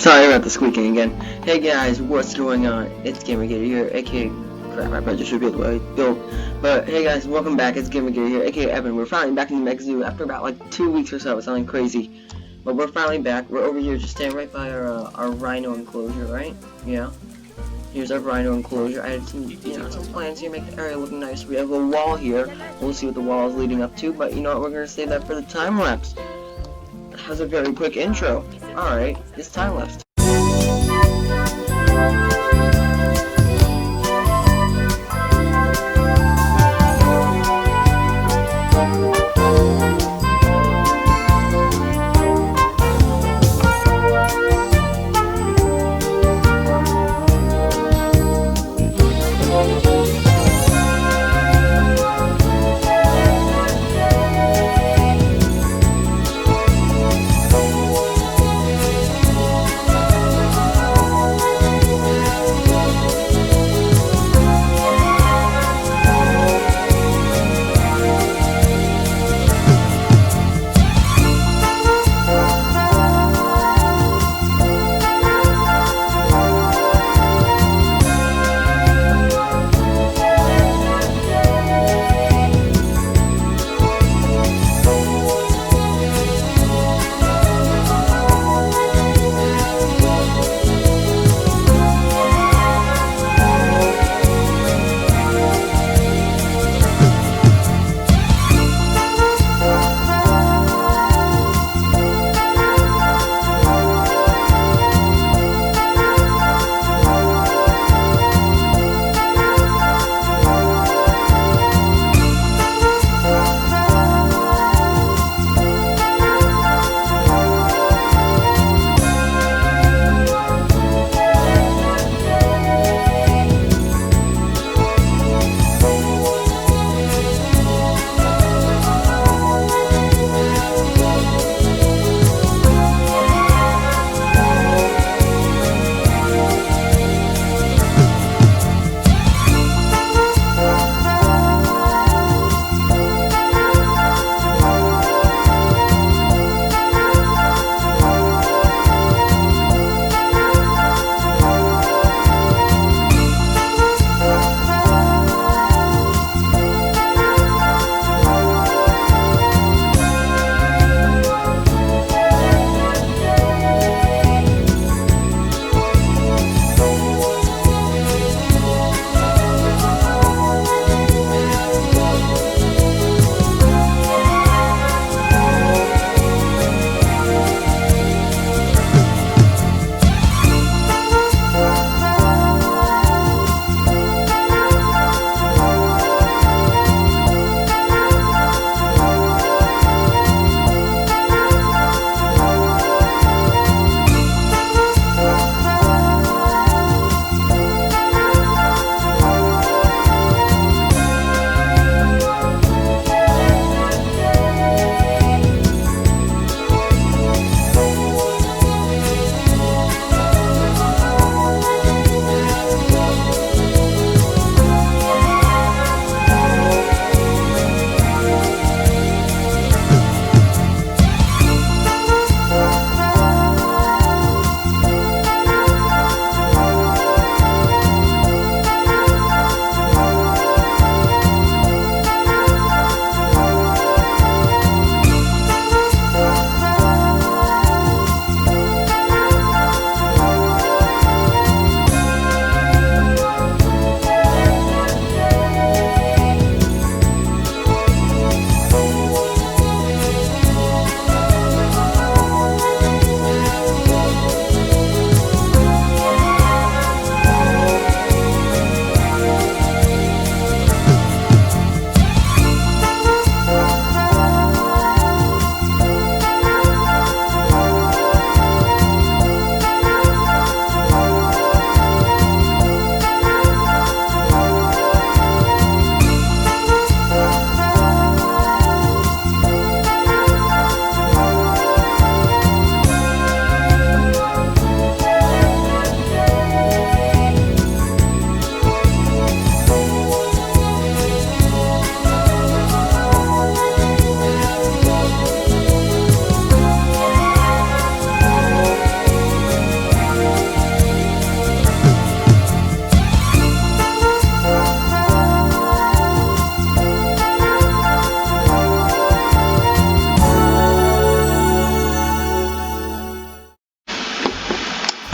Sorry about the squeaking again. Hey guys, what's going on? It's GamerGator here, aka crap, I probably should be able to build. But hey guys, welcome back. It's GamerGator here, aka Evan. We're finally back in the Mech Zoo after about like 2 weeks or so. It's sounding crazy, but we're finally back. We're over here, just standing right by our rhino enclosure, right? Yeah. Here's our rhino enclosure. I had some, some plans here, make the area look nice. We have a wall here. We'll see what the wall is leading up to, but you know what? We're gonna save that for the time lapse. It has a very quick intro. Alright, it's time lapse.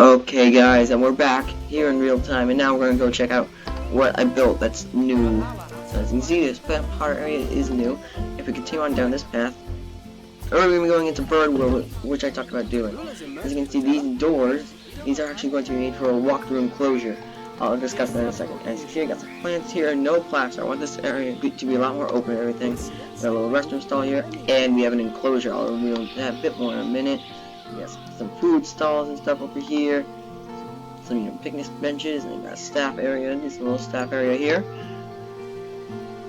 Okay guys, and we're back here in real time, and now we're gonna go check out what I built that's new. So as you can see, this part area is new. If we continue on down this path, we're gonna be going into Bird World, which I talked about doing. As you can see, these doors, these are actually going to be made for a walkthrough enclosure. I'll discuss that in a second. As you can see, I got some plants here, no plaster. I want this area to be a lot more open and everything. We got a little restroom stall here, and we have an enclosure. I'll reveal that a bit more in a minute. We got some food stalls and stuff over here. Some picnic benches, and we got a staff area. Just a little staff area here.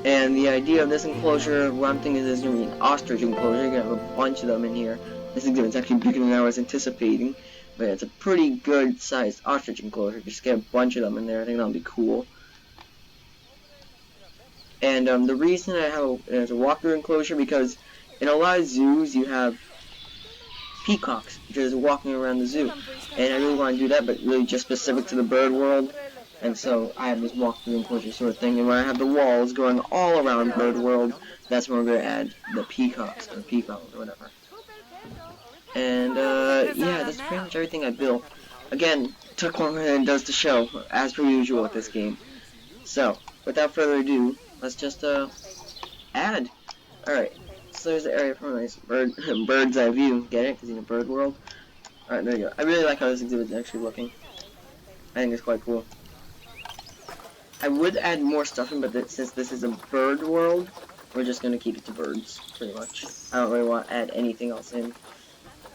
And the idea of this enclosure, what I'm thinking is there's going to be an ostrich enclosure. You're going to have a bunch of them in here. This exhibit's actually bigger than I was anticipating. But it's a pretty good sized ostrich enclosure. Just get a bunch of them in there. I think that'll be cool. And the reason I have there's a walkthrough enclosure, because in a lot of zoos you have peacocks just walking around the zoo. And I really want to do that, but really just specific to the bird world. And so I have this walkthrough enclosure sort of thing, and when I have the walls going all around Bird World, that's where I'm going to add the peacocks, or peacocks, or whatever. And, yeah, that's pretty much everything I built. Again, took longer than it does to show, as per usual with this game. So, without further ado, let's just, add. Alright, so there's the area for a nice bird's eye view. Get it? Because, Bird World. Alright, there you go. I really like how this exhibit is actually looking. I think it's quite cool. I would add more stuff in, but since this is a bird world, we're just going to keep it to birds, pretty much. I don't really want to add anything else in.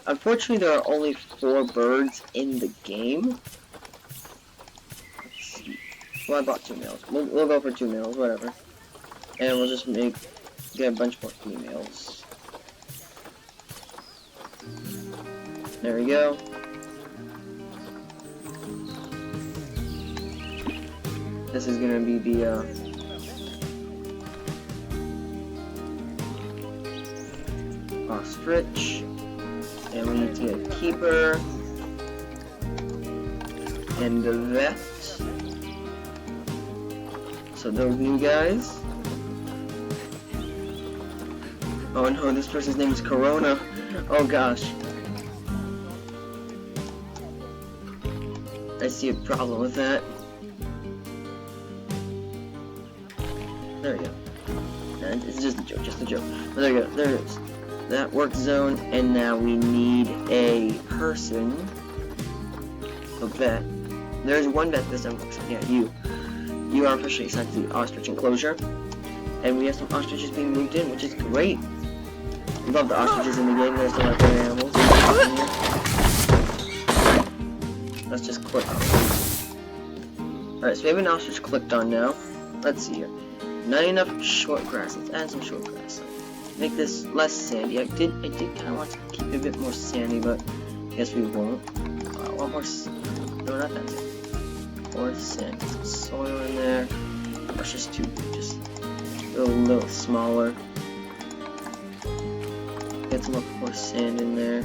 Unfortunately, there are only 4 birds in the game. Let's see. Well, I bought 2 males. We'll go for 2 males, whatever. And we'll just get a bunch more females. There we go. This is gonna be the ostrich, and we need to get a keeper and the vet. So those new guys. Oh no, this person's name is Corona. Oh gosh. I see a problem with that. There we go. And it's just a joke, But there you go, there it is. That work zone, and now we need a person. A vet. There's one vet this time. Yeah, you. You are officially assigned to the ostrich enclosure. And we have some ostriches being moved in, which is great. We love the ostriches in the game, they're still our favorite animals. Let's just click on it. Alright, so we have an ostrich clicked on now. Let's see here. Not enough short grass. Let's add some short grass. Make this less sandy. I did kind of want to keep it a bit more sandy, but I guess we won't. One more. No, not that sandy. More sand. Some soil in there. Or just a little smaller. Get some more sand in there,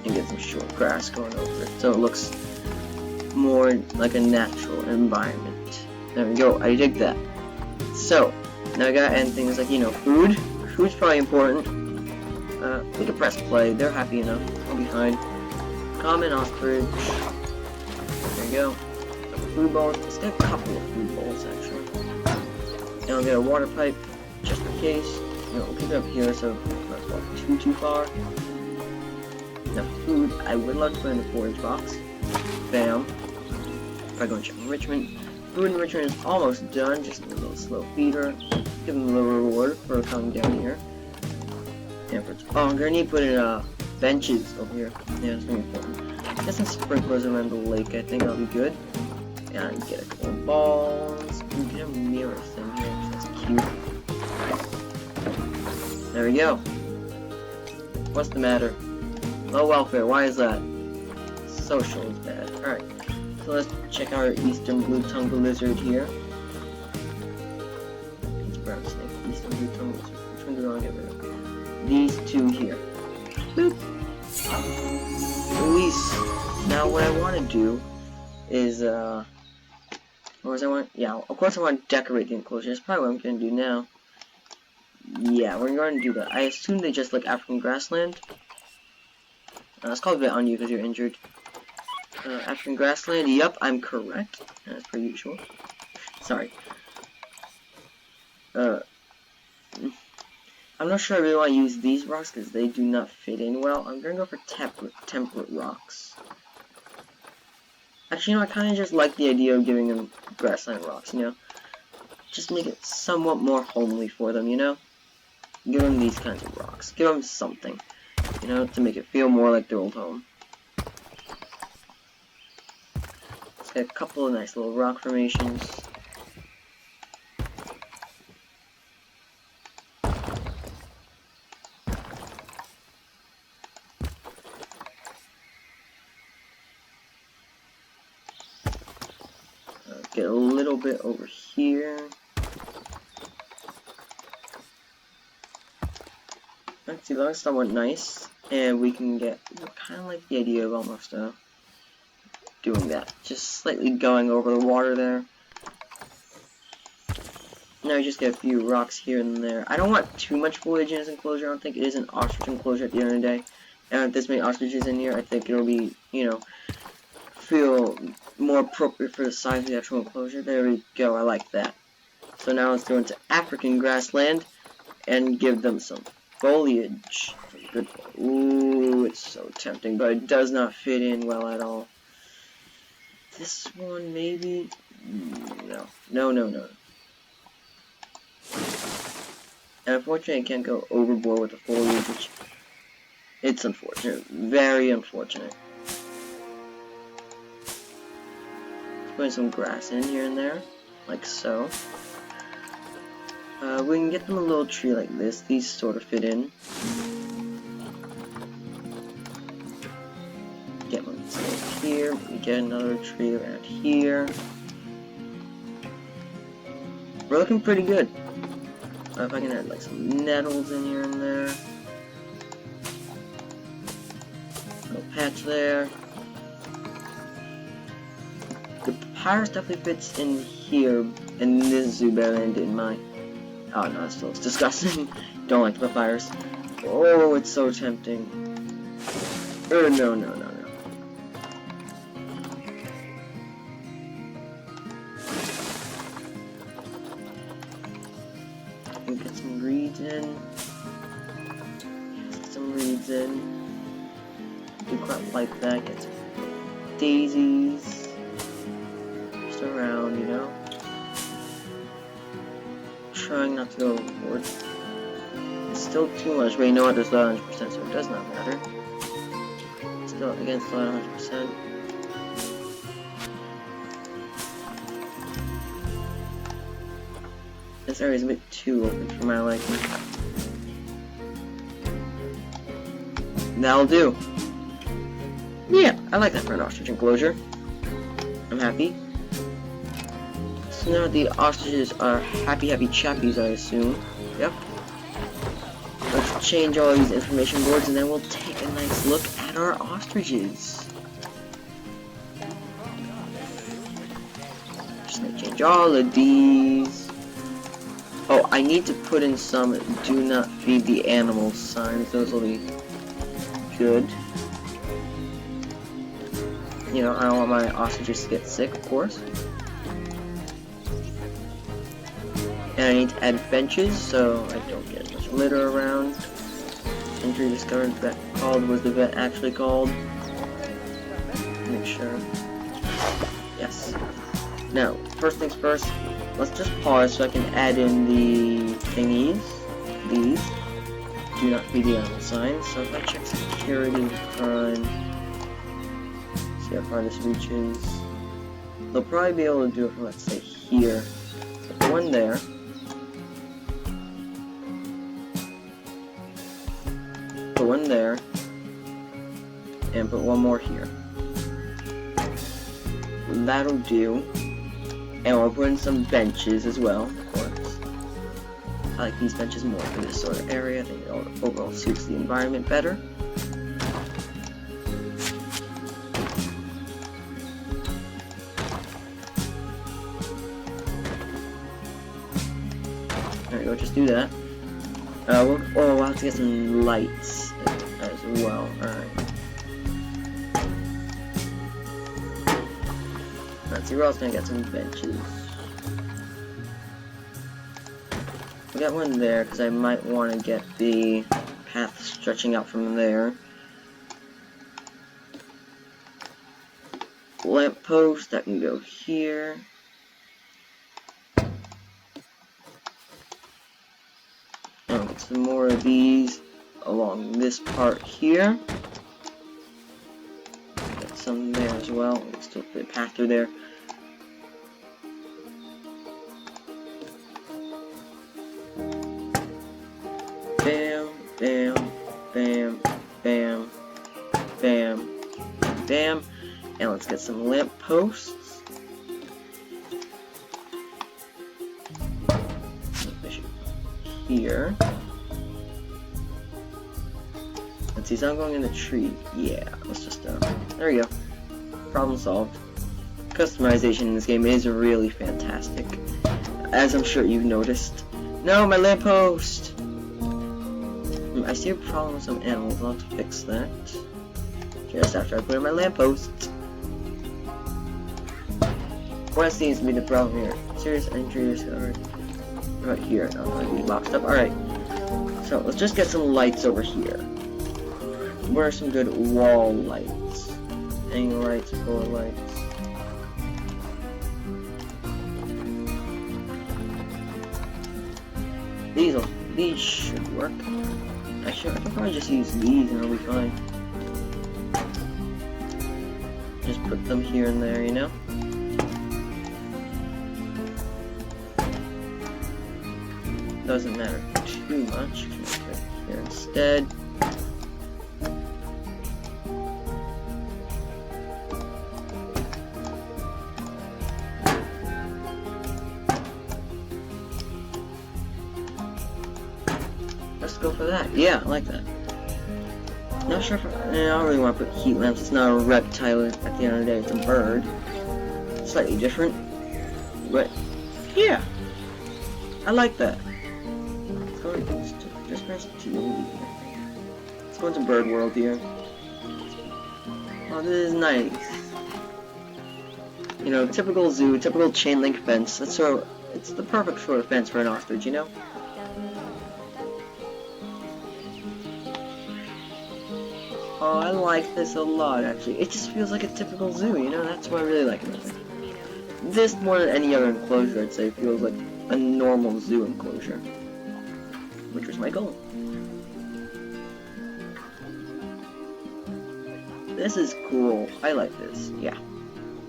and get some short grass going over it, so it looks more like a natural environment. There we go. I dig that. So, now I gotta add things like, food. Food's probably important. We can press play. They're happy enough. I'll be fine. Common ostrich. There you go. Food bowls. Let's get a couple of food bowls, actually. And I'll get a water pipe, just in case. We'll keep it up here, so that's not too far. Now, food. I would love to put in the forage box. Bam. If I go and check enrichment. Food enrichment is almost done, just a little slow feeder. Give them a little reward for coming down here. And I'm gonna need to put in benches over here. Yeah, it's gonna be important. Get some sprinklers around the lake, I think that'll be good. And I get a couple of balls. We get a mirror thing here, that's cute. There we go. What's the matter? Low welfare, why is that? Social is bad. Alright. So let's check our eastern blue-tongued lizard here. It's brown snake. Eastern blue-tongued lizard. Which one do I want to get rid of? These 2 here. Boop. Release. Now what I want to do is of course I want to decorate the enclosure. That's probably what I'm going to do now. Yeah, we're going to do that. I assume they just like African grassland. Let's call it a bit on you because you're injured. African grassland. Yup, I'm correct. As per usual. Sorry. I'm not sure I really want to use these rocks because they do not fit in well. I'm gonna go for temperate rocks. Actually, you know, I kind of just like the idea of giving them grassland rocks, you know? Just make it somewhat more homely for them, you know? Give them these kinds of rocks. Give them something, you know, to make it feel more like their old home. Let's get a couple of nice little rock formations. Get a little bit over here. Let's see, that looks somewhat nice. And we can get, you know, kind of like the idea of almost doing that. Just slightly going over the water there. Now we just get a few rocks here and there. I don't want too much foliage in this enclosure. I don't think it is an ostrich enclosure at the end of the day. And with this many ostriches in here, I think it'll be, you know, feel more appropriate for the size of the actual enclosure. There we go, I like that. So now let's go into African grassland and give them some foliage. Good. Ooh, it's so tempting, but it does not fit in well at all. This one, maybe? No. No, no, no. And unfortunately, I can't go overboard with the foliage, which... It's unfortunate. Very unfortunate. Putting some grass in here and there, like so. We can get them a little tree like this. These sort of fit in. Get one here. We get another tree around here. We're looking pretty good. If I can add like some nettles in here and there. Little patch there. The papyrus definitely fits in here, in this zoo better than it did in mine. Oh no, it still looks disgusting. Don't like the papyrus. Oh, it's so tempting. No, no, no, no. And get some reeds in. Get some reeds in. Do quite like that. Get some daisies. Around, you know, trying not to go overboard. It's still too much, but you know what, there's not 100%, so it does not matter. Still, again, still at 100%. This area is a bit too open for my liking. That'll do. Yeah, I like that for an ostrich enclosure. I'm happy. So now the ostriches are happy chappies, I assume. Yep. Let's change all these information boards and then we'll take a nice look at our ostriches. Just gonna change all of these. Oh, I need to put in some do not feed the animals signs. Those will be good. You know, I don't want my ostriches to get sick, of course. And I need to add benches so I don't get as much litter around. Entry discovered vet called. Was the vet actually called? Make sure. Yes. Now, first things first, let's just pause so I can add in the thingies. These. Do not feed the animal signs. So if I check security crime, see how far this reaches. They'll probably be able to do it from, let's say, here. So put one there. Put one there, and put one more here. That'll do. And we'll put in some benches as well, of course. I like these benches more for this sort of area. I think it overall suits the environment better. There we go, just do that. We'll have to get some lights as well. Alright. Let's see, we're also gonna get some benches. We got one there because I might want to get the path stretching out from there. Lamppost that can go here. I'll get some more of these along this part here. Get some there as well. Let's still put a path through there. Bam, bam, bam, bam, bam, bam. And let's get some lamp posts. Here. Let's see, so I'm going in the tree. Yeah, let's just, there we go. Problem solved. Customization in this game is really fantastic, as I'm sure you've noticed. No, my lamppost! I see a problem with some animals. I'll have to fix that. Just after I put in my lamppost. What seems to be the problem here? Serious injury discovered. Right here. No, I'll be boxed up. Alright. So, let's just get some lights over here. Where are some good wall lights? Hanging lights, floor lights. These should work. Actually, I can probably just use these and it'll be fine. Just put them here and there, you know? Doesn't matter too much. Just put it here instead. Let's go for that. Yeah, I like that. Not sure if I don't really want to put heat lamps. It's not a reptile at the end of the day. It's a bird. Slightly different. But, yeah. I like that. Let's go just press T. Let's go into bird world here. Oh, this is nice. You know, typical zoo, typical chain link fence. That's so. It's the perfect sort of fence for an ostrich, you know? Oh, I like this a lot, actually. It just feels like a typical zoo, you know? That's what I really like about it. This, more than any other enclosure, I'd say, feels like a normal zoo enclosure. Which was my goal. This is cool. I like this. Yeah.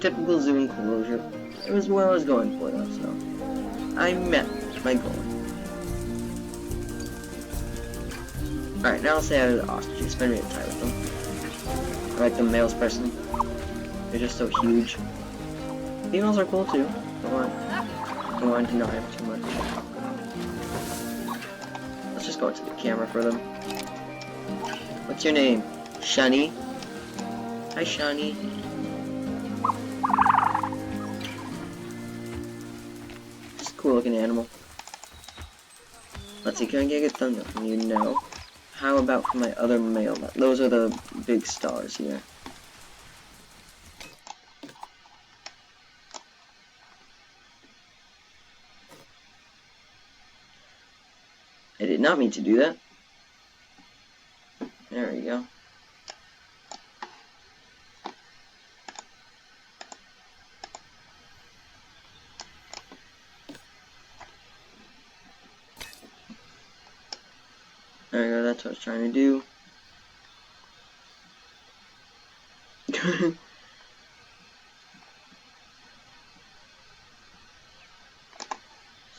Typical zoo enclosure. It was where I was going for, though, so I met my goal. Alright, now let's say I have the ostriches. Spend a bit of time with them. I like the males personally. They're just so huge. Females are cool too. Don't want to deny them too much. Let's just go into the camera for them. What's your name? Shani? Hi, Shani. Just a cool looking animal. Let's see, can I get a thumbnail from you? No. How about for my other male? Those are the big stars here. I did not mean to do that. There we go. There we go, that's what I was trying to do.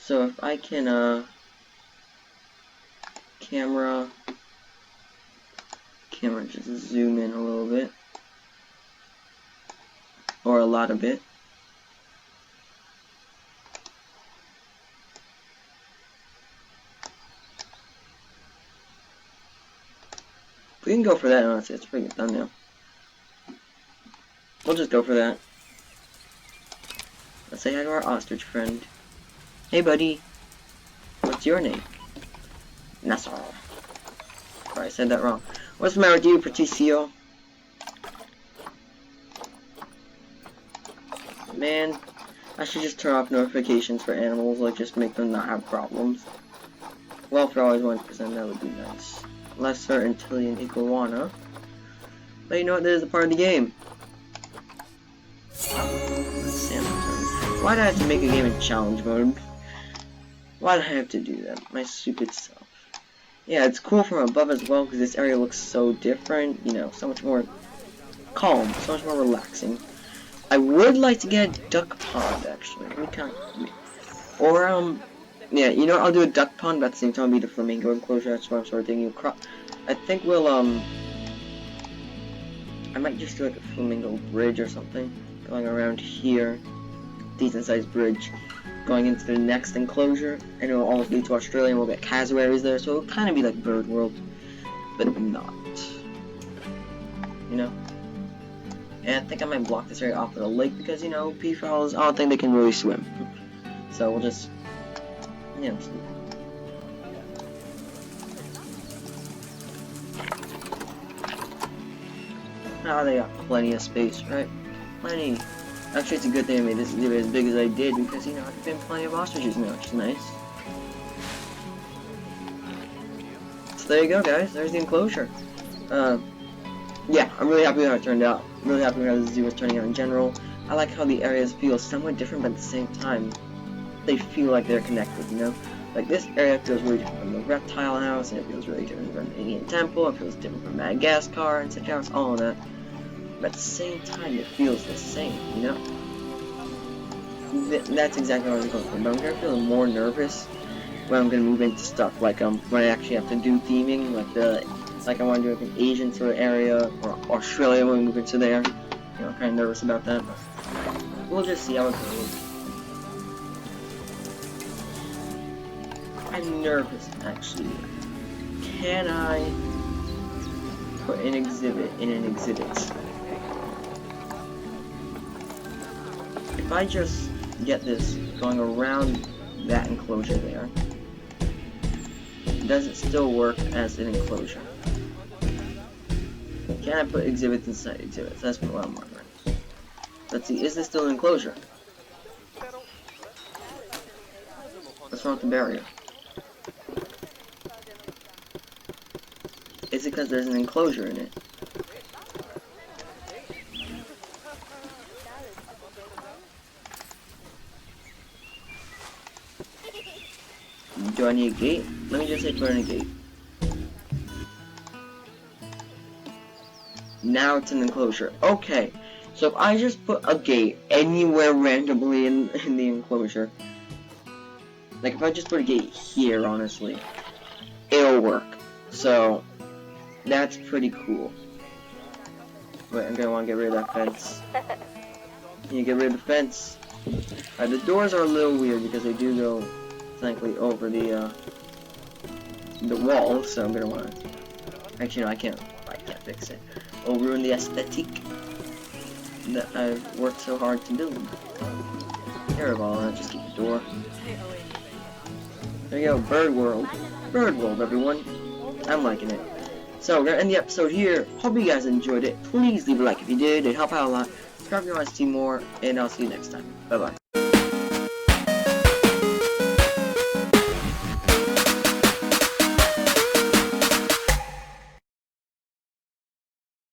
So if I can, camera just zoom in a little bit. Or a lot of it. We can go for that, honestly. It's a pretty good thumbnail. We'll just go for that. Let's say hi to our ostrich friend. Hey, buddy. What's your name? Nassau. Sorry, I said that wrong. What's the matter with you, Patricio? Man, I should just turn off notifications for animals, like just make them not have problems. Well, for always 1%, that would be nice. Lesser Antillean iguana. But you know what, that is a part of the game. Why did I have to make a game in challenge mode? Why did I have to do that? My stupid self. Yeah, it's cool from above as well, because this area looks so different, you know, so much more calm, so much more relaxing. I would like to get a duck pond, actually. Or, yeah, you know, I'll do a duck pond, but at the same time I'll be the flamingo enclosure. That's what I'm sort of thinking. I think we'll, I might just do like a flamingo bridge or something, going around here. Decent sized bridge, going into the next enclosure, and it will almost lead to Australia, and we'll get cassowaries there, so it'll kind of be like Bird World, but not. You know? And I think I might block this area off with a lake because, you know, peafowls, I don't think they can really swim. So we'll just, you know, they got plenty of space, right? Plenty. Actually, it's a good thing I made this exhibit as big as I did because, you know, I've been plenty of ostriches now, which is nice. So there you go, guys. There's the enclosure. Yeah, I'm really happy with how it turned out. I'm really happy with how the zoo is turning out in general. I like how the areas feel somewhat different, but at the same time, they feel like they're connected, you know? Like, this area feels really different from the reptile house, and it feels really different from the Indian temple, it feels different from Madagascar and such house, all of that. But at the same time, it feels the same, you know? That's exactly what I was going for, but I'm gonna feel more nervous when I'm gonna move into stuff, like, when I actually have to do theming, like I want to do like an Asian sort of area, or Australia when we move into there. You know, I'm kind of nervous about that, but we'll just see how it goes. I'm nervous, actually. Can I put an exhibit in an exhibit? If I just get this going around that enclosure there, does it still work as an enclosure? Can I put exhibits inside exhibits? That's what I'm wondering. Let's see, is this still an enclosure? What's wrong with the barrier? Is it because there's an enclosure in it? Do I need a gate? Let me just say put in a gate. Now it's an enclosure. Okay, so if I just put a gate anywhere randomly in the enclosure, like if I just put a gate here, honestly, it'll work. So that's pretty cool. Wait, I'm gonna want to get rid of that fence. Can you get rid of the fence? The doors are a little weird because they do go, thankfully, over the wall. So I'm gonna want to. Actually, no, I can't fix it. It'll ruin the aesthetic that I've worked so hard to build. Care of all that, just keep the door. There you go, Bird World. Bird World, everyone. I'm liking it. So, we're gonna end the episode here. Hope you guys enjoyed it. Please leave a like if you did. It'd help out a lot. Subscribe if you want to see more, and I'll see you next time. Bye-bye.